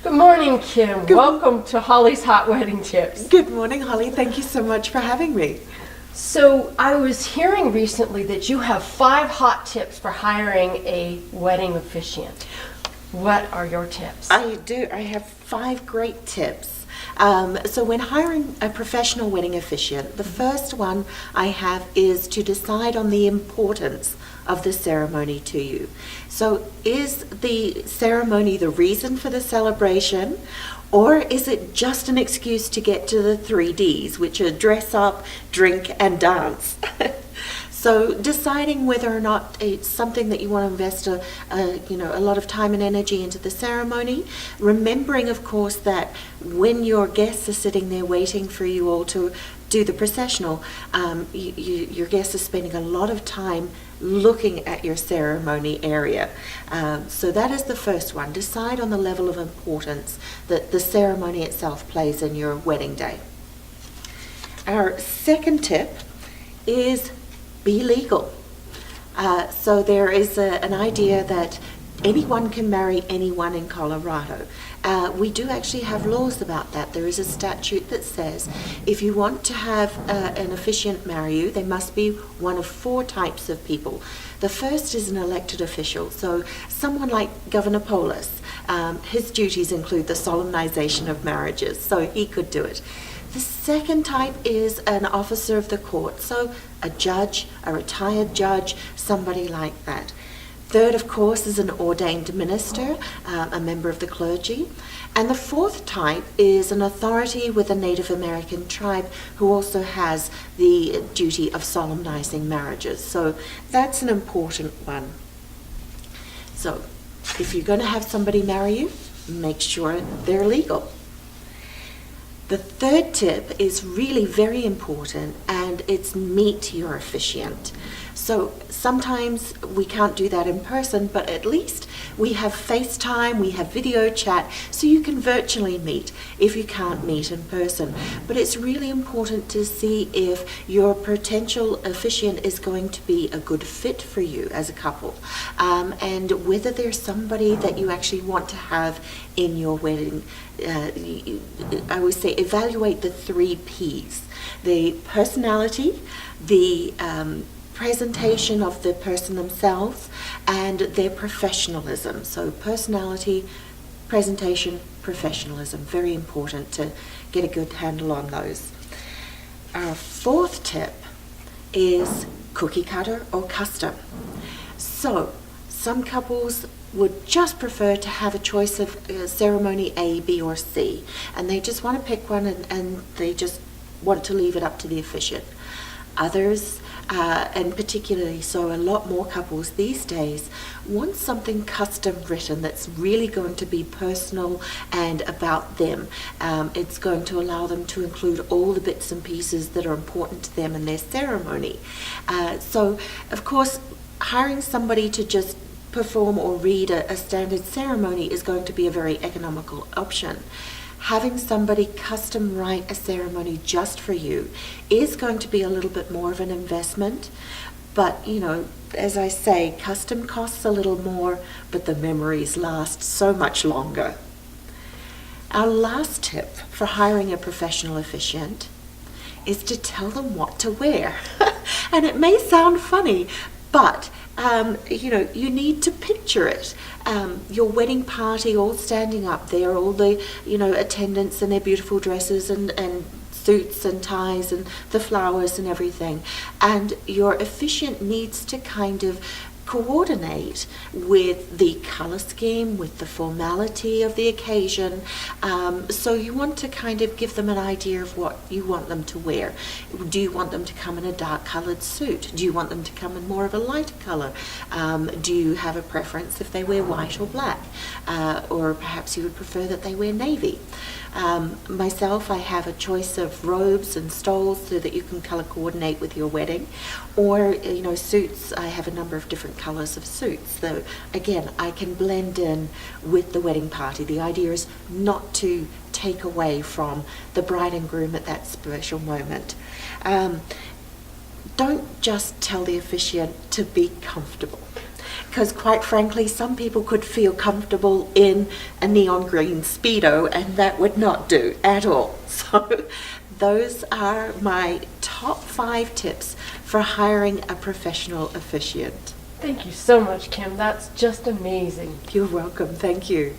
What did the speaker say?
Good morning, Kim. Welcome to Holly's Hot Wedding Tips. Good morning, Holly. Thank you so much for having me. So I was hearing recently that you have 5 hot tips for hiring a wedding officiant. What are your tips? I do. I have 5 great tips. So when hiring a professional wedding officiant, the first one I have is to decide on the importance of the ceremony to you. So is the ceremony the reason for the celebration, or is it just an excuse to get to the 3 Ds, which are dress up, drink, and dance? So deciding whether or not it's something that you want to invest a lot of time and energy into the ceremony, remembering, of course, that when your guests are sitting there waiting for you all to do the processional, your guests are spending a lot of time looking at your ceremony area. So that is the first one. Decide on the level of importance that the ceremony itself plays in your wedding day. Our second tip is be legal. So there is an idea that anyone can marry anyone in Colorado. We do actually have laws about that. There is a statute that says if you want to have an officiant marry you, they must be one of 4 types of people. The first is an elected official, so someone like Governor Polis. His duties include the solemnization of marriages, so he could do it. The second type is an officer of the court, so a judge, a retired judge, somebody like that. Third, of course, is an ordained minister, a member of the clergy. And the fourth type is an authority with a Native American tribe who also has the duty of solemnizing marriages. So that's an important one. So if you're going to have somebody marry you, make sure they're legal. The third tip is really very important, and it's meet your officiant. So sometimes we can't do that in person, but at least we have FaceTime, we have video chat, so you can virtually meet if you can't meet in person. But it's really important to see if your potential officiant is going to be a good fit for you as a couple, and whether there's somebody that you actually want to have in your wedding. I always say evaluate the 3 Ps: the personality, the presentation of the person themselves, and their professionalism. So personality, presentation, professionalism, very important to get a good handle on those. Our fourth tip is cookie cutter or custom. So some couples would just prefer to have a choice of ceremony A, B, or C, and they just want to pick one, and they just want to leave it up to the officiant. Others, and particularly so a lot more couples these days, want something custom written that's really going to be personal and about them. It's going to allow them to include all the bits and pieces that are important to them in their ceremony. So, of course, hiring somebody to just perform or read a standard ceremony is going to be a very economical option. Having somebody custom write a ceremony just for you is going to be a little bit more of an investment, but as I say, custom costs a little more, but the memories last so much longer. Our last tip for hiring a professional officiant is to tell them what to wear. And it may sound funny, but you need to picture it. Your wedding party all standing up there, all the, attendants in their beautiful dresses and suits and ties and the flowers and everything. And your officiant needs to kind of coordinate with the color scheme, with the formality of the occasion. So you want to kind of give them an idea of what you want them to wear. Do you want them to come in a dark colored suit? Do you want them to come in more of a lighter color? Do you have a preference if they wear white or black? Or perhaps you would prefer that they wear navy. Myself, I have a choice of robes and stoles so that you can color coordinate with your wedding. Or, suits, I have a number of different colors of suits. So again, I can blend in with the wedding party. The idea is not to take away from the bride and groom at that special moment. Don't just tell the officiant to be comfortable, because quite frankly, some people could feel comfortable in a neon green Speedo and that would not do at all. So those are my top 5 tips for hiring a professional officiant. Thank you so much, Kim. That's just amazing. You're welcome. Thank you.